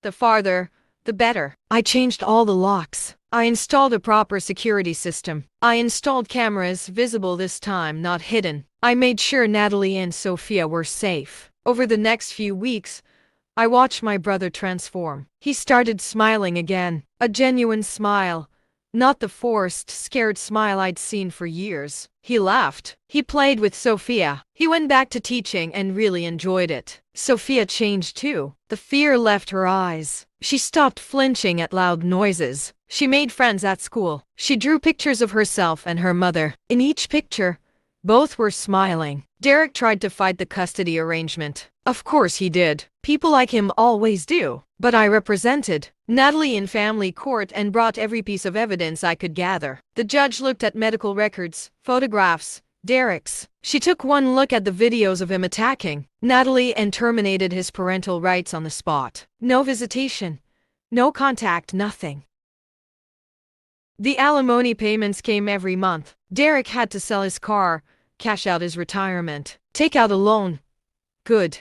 The farther, the better. I changed all the locks. I installed a proper security system. I installed cameras, visible this time, not hidden. I made sure Natalie and Sophia were safe. Over the next few weeks, I watched my brother transform. He started smiling again, a genuine smile, not the forced, scared smile I'd seen for years. He laughed. He played with Sophia. He went back to teaching and really enjoyed it. Sophia changed too. The fear left her eyes. She stopped flinching at loud noises. She made friends at school. She drew pictures of herself and her mother. In each picture, both were smiling. Derek tried to fight the custody arrangement. Of course he did. People like him always do. But I represented Natalie in family court and brought every piece of evidence I could gather. The judge looked at medical records, photographs, Derek's. She took one look at the videos of him attacking Natalie and terminated his parental rights on the spot. No visitation, no contact, nothing. The alimony payments came every month. Derek had to sell his car, cash out his retirement, take out a loan. Good.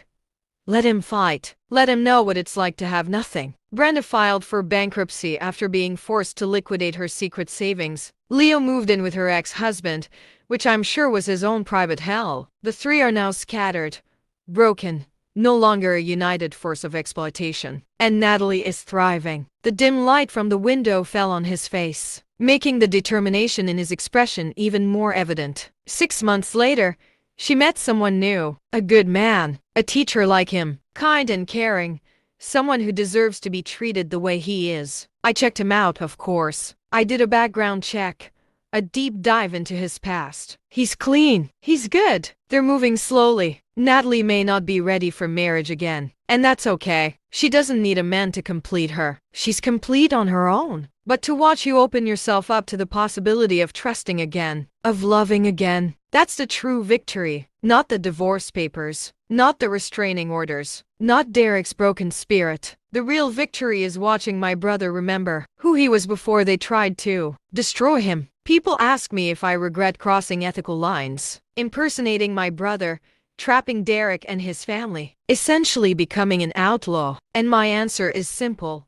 Let him fight. Let him know what it's like to have nothing. Brenda filed for bankruptcy after being forced to liquidate her secret savings. Leo moved in with her ex-husband, which I'm sure was his own private hell. The three are now scattered, broken, no longer a united force of exploitation. And Natalie is thriving. The dim light from the window fell on his face, making the determination in his expression even more evident. 6 months later, she met someone new, a good man, a teacher like him, kind and caring, someone who deserves to be treated the way he is. I checked him out, of course. I did a background check, a deep dive into his past. He's clean. He's good. They're moving slowly. Natalie may not be ready for marriage again, and that's okay. She doesn't need a man to complete her. She's complete on her own. But to watch you open yourself up to the possibility of trusting again, of loving again, that's the true victory. Not the divorce papers, not the restraining orders, not Derek's broken spirit. The real victory is watching my brother remember who he was before they tried to destroy him. People ask me if I regret crossing ethical lines, impersonating my brother, trapping Derek and his family, essentially becoming an outlaw. And my answer is simple.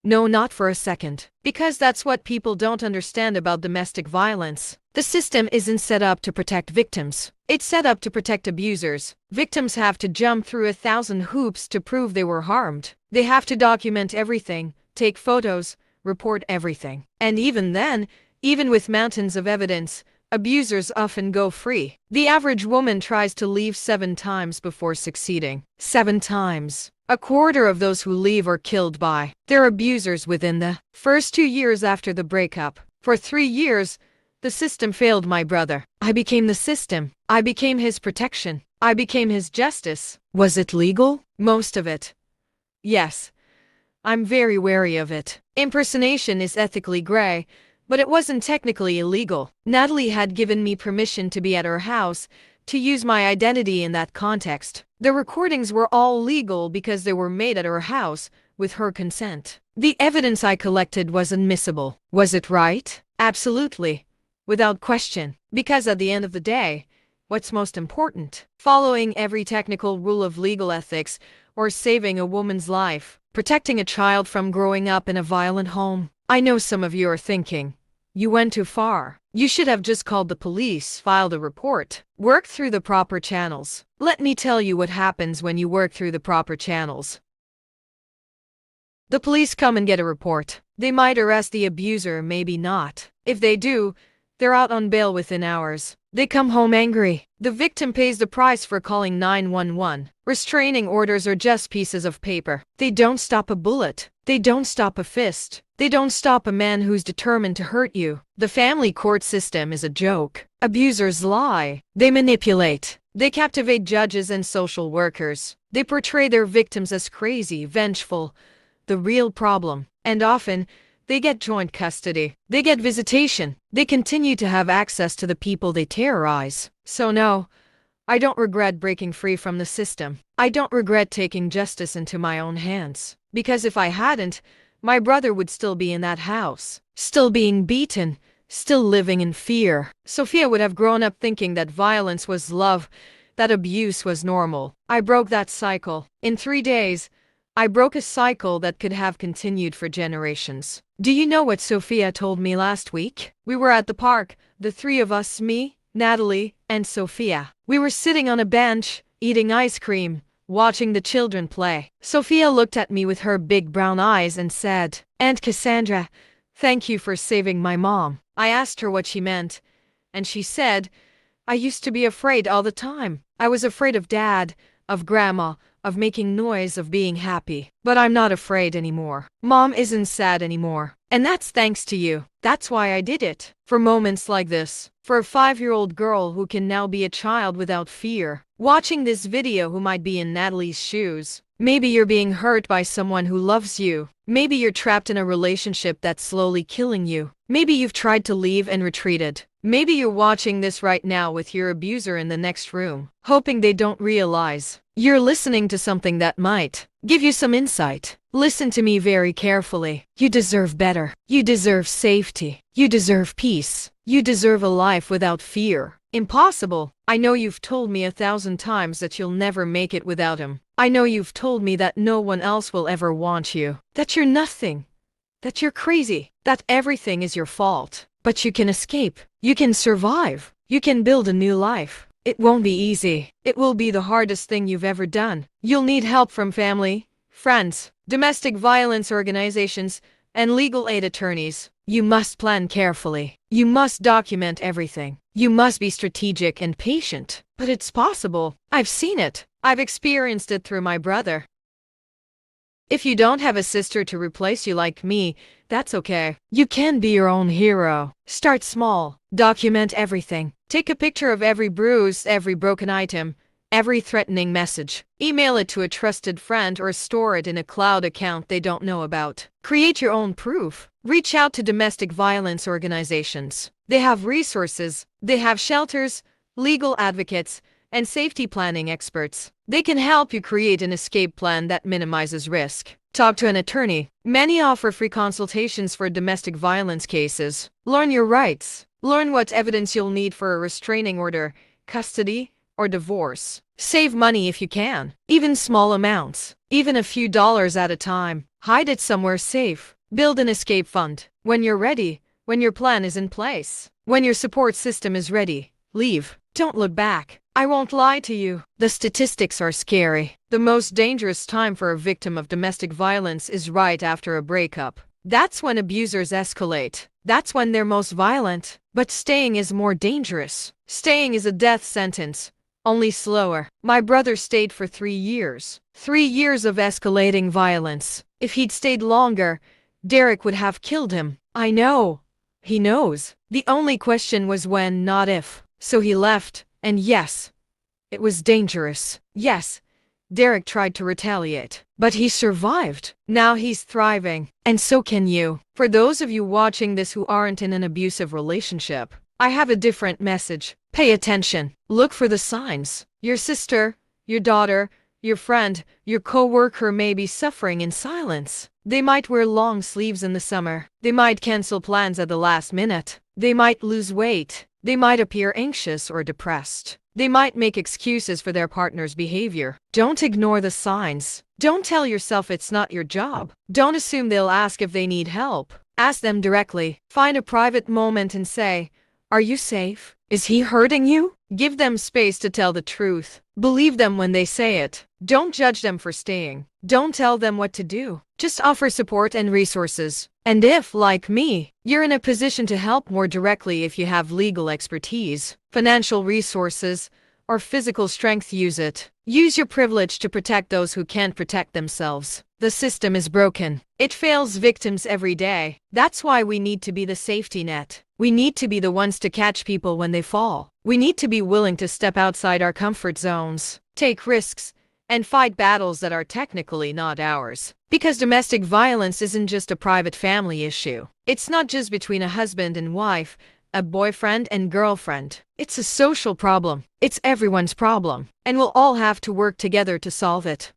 No, not for a second. Because that's what people don't understand about domestic violence. The system isn't set up to protect victims. It's set up to protect abusers. Victims have to jump through 1,000 hoops to prove they were harmed. They have to document everything, take photos, report everything. And even then, even with mountains of evidence, abusers often go free. The average woman tries to leave 7 times before succeeding. 7 times. A quarter of those who leave are killed by their abusers within the first 2 years after the breakup. For 3 years, the system failed my brother. I became the system. I became his protection. I became his justice. Was it legal? Most of it. Yes. I'm very wary of it. Impersonation is ethically gray, but it wasn't technically illegal. Natalie had given me permission to be at her house, to use my identity in that context. The recordings were all legal because they were made at her house, with her consent. The evidence I collected was admissible. Was it right? Absolutely. Without question. Because at the end of the day, what's most important? Following every technical rule of legal ethics, or saving a woman's life, protecting a child from growing up in a violent home. I know some of you are thinking, you went too far. You should have just called the police, filed a report, worked through the proper channels. Let me tell you what happens when you work through the proper channels. The police come and get a report. They might arrest the abuser, maybe not. If they do, they're out on bail within hours. They come home angry. The victim pays the price for calling 911. Restraining orders are just pieces of paper. They don't stop a bullet. They don't stop a fist. They don't stop a man who's determined to hurt you. The family court system is a joke. Abusers lie. They manipulate. They captivate judges and social workers. They portray their victims as crazy, vengeful, the real problem. And often, they get joint custody. They get visitation. They continue to have access to the people they terrorize. So no, I don't regret breaking free from the system. I don't regret taking justice into my own hands. Because if I hadn't, my brother would still be in that house, still being beaten, still living in fear. Sophia would have grown up thinking that violence was love, that abuse was normal. I broke that cycle. In 3 days, I broke a cycle that could have continued for generations. Do you know what Sophia told me last week? We were at the park, the 3 of us, me, Natalie, and Sophia. We were sitting on a bench, eating ice cream, watching the children play. Sophia looked at me with her big brown eyes and said, "Aunt Cassandra, thank you for saving my mom." I asked her what she meant, and she said, "I used to be afraid all the time. I was afraid of Dad, of Grandma, of making noise, of being happy. But I'm not afraid anymore. Mom isn't sad anymore. And that's thanks to you. That's why I did it. For moments like this. For a 5-year-old girl who can now be a child without fear. Watching this video who might be in Natalie's shoes. Maybe you're being hurt by someone who loves you. Maybe you're trapped in a relationship that's slowly killing you. Maybe you've tried to leave and retreated. Maybe you're watching this right now with your abuser in the next room, hoping they don't realize you're listening to something that might give you some insight. Listen to me very carefully. You deserve better. You deserve safety. You deserve peace. You deserve a life without fear. Impossible. I know you've told me 1,000 times that you'll never make it without him. I know you've told me that no one else will ever want you. That you're nothing. That you're crazy. That everything is your fault. But you can escape. You can survive. You can build a new life. It won't be easy. It will be the hardest thing you've ever done. You'll need help from family, friends, domestic violence organizations, and legal aid attorneys. You must plan carefully. You must document everything. You must be strategic and patient. But it's possible. I've seen it. I've experienced it through my brother. If you don't have a sister to replace you like me, that's okay. You can be your own hero. Start small. Document everything. Take a picture of every bruise, every broken item, every threatening message. Email it to a trusted friend or store it in a cloud account they don't know about. Create your own proof. Reach out to domestic violence organizations. They have resources. They have shelters, legal advocates, and safety planning experts. They can help you create an escape plan that minimizes risk. Talk to an attorney. Many offer free consultations for domestic violence cases. Learn your rights. Learn what evidence you'll need for a restraining order, custody, or divorce. Save money if you can, even small amounts, even a few dollars at a time. Hide it somewhere safe. Build an escape fund. When you're ready, when your plan is in place, when your support system is ready, leave. Don't look back. I won't lie to you. The statistics are scary. The most dangerous time for a victim of domestic violence is right after a breakup. That's when abusers escalate. That's when they're most violent. But staying is more dangerous. Staying is a death sentence, only slower. My brother stayed for 3 years. 3 years of escalating violence. If he'd stayed longer, Derek would have killed him. I know. He knows. The only question was when, not if. So he left, and yes, it was dangerous. Yes, Derek tried to retaliate, but he survived. Now he's thriving, and so can you. For those of you watching this who aren't in an abusive relationship, I have a different message. Pay attention. Look for the signs. Your sister, your daughter, your friend, your coworker may be suffering in silence. They might wear long sleeves in the summer. They might cancel plans at the last minute. They might lose weight. They might appear anxious or depressed. They might make excuses for their partner's behavior. Don't ignore the signs. Don't tell yourself it's not your job. Don't assume they'll ask if they need help. Ask them directly. Find a private moment and say, "Are you safe? Is he hurting you?" Give them space to tell the truth. Believe them when they say it. Don't judge them for staying. Don't tell them what to do. Just offer support and resources. And if, like me, you're in a position to help more directly, if you have legal expertise, financial resources, or physical strength, use it. Use your privilege to protect those who can't protect themselves. The system is broken. It fails victims every day. That's why we need to be the safety net. We need to be the ones to catch people when they fall. We need to be willing to step outside our comfort zones, take risks, and fight battles that are technically not ours. Because domestic violence isn't just a private family issue. It's not just between a husband and wife, a boyfriend and girlfriend. It's a social problem. It's everyone's problem. And we'll all have to work together to solve it.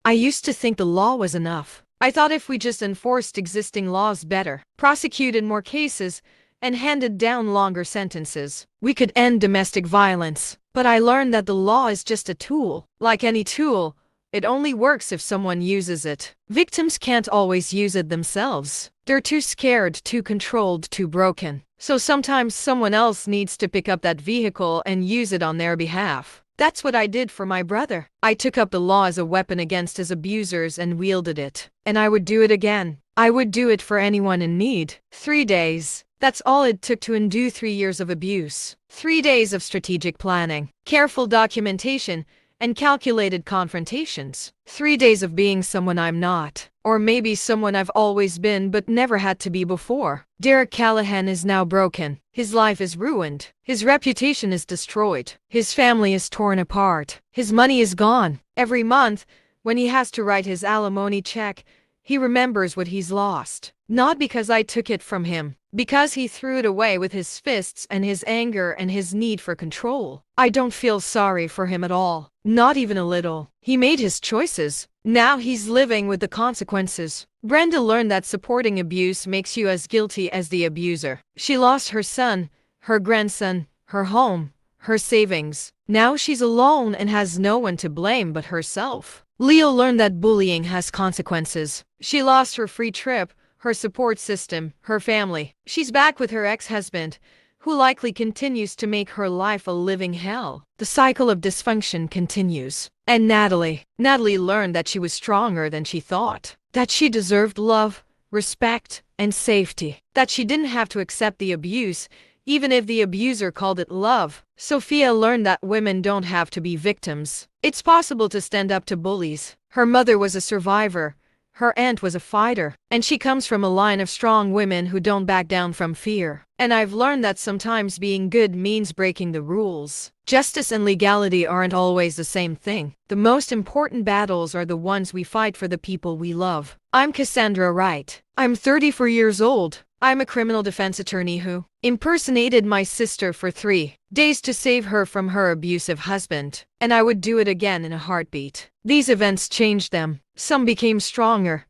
I used to think the law was enough. I thought if we just enforced existing laws better, prosecuted more cases, and handed down longer sentences, we could end domestic violence. But I learned that the law is just a tool. Like any tool, it only works if someone uses it. Victims can't always use it themselves. They're too scared, too controlled, too broken. So sometimes someone else needs to pick up that vehicle and use it on their behalf. That's what I did for my brother. I took up the law as a weapon against his abusers and wielded it. And I would do it again. I would do it for anyone in need. 3 days. That's all it took to undo 3 years of abuse. 3 days of strategic planning, careful documentation, and calculated confrontations. 3 days of being someone I'm not. Or maybe someone I've always been but never had to be before. Derek Callahan is now broken. His life is ruined. His reputation is destroyed. His family is torn apart. His money is gone. Every month, when he has to write his alimony check, he remembers what he's lost. Not because I took it from him, because he threw it away with his fists and his anger and his need for control. I don't feel sorry for him at all. Not even a little. He made his choices. Now he's living with the consequences. Brenda learned that supporting abuse makes you as guilty as the abuser. She lost her son, her grandson, her home, her savings. Now she's alone and has no one to blame but herself. Leo learned that bullying has consequences. She lost her free trip, her support system, her family. She's back with her ex-husband, who likely continues to make her life a living hell. The cycle of dysfunction continues. And Natalie learned that she was stronger than she thought. That she deserved love, respect, and safety. That she didn't have to accept the abuse, even if the abuser called it love. Sophia learned that women don't have to be victims. It's possible to stand up to bullies. Her mother was a survivor. Her aunt was a fighter. And she comes from a line of strong women who don't back down from fear. And I've learned that sometimes being good means breaking the rules. Justice and legality aren't always the same thing. The most important battles are the ones we fight for the people we love. I'm Cassandra Wright. I'm 34 years old. I'm a criminal defense attorney who impersonated my sister for 3 days to save her from her abusive husband. And I would do it again in a heartbeat. These events changed them. Some became stronger.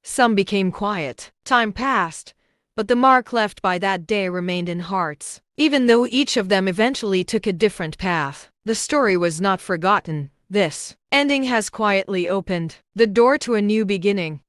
Some became quiet. Time passed, but the mark left by that day remained in hearts. Even though each of them eventually took a different path. The story was not forgotten. This ending has quietly opened the door to a new beginning.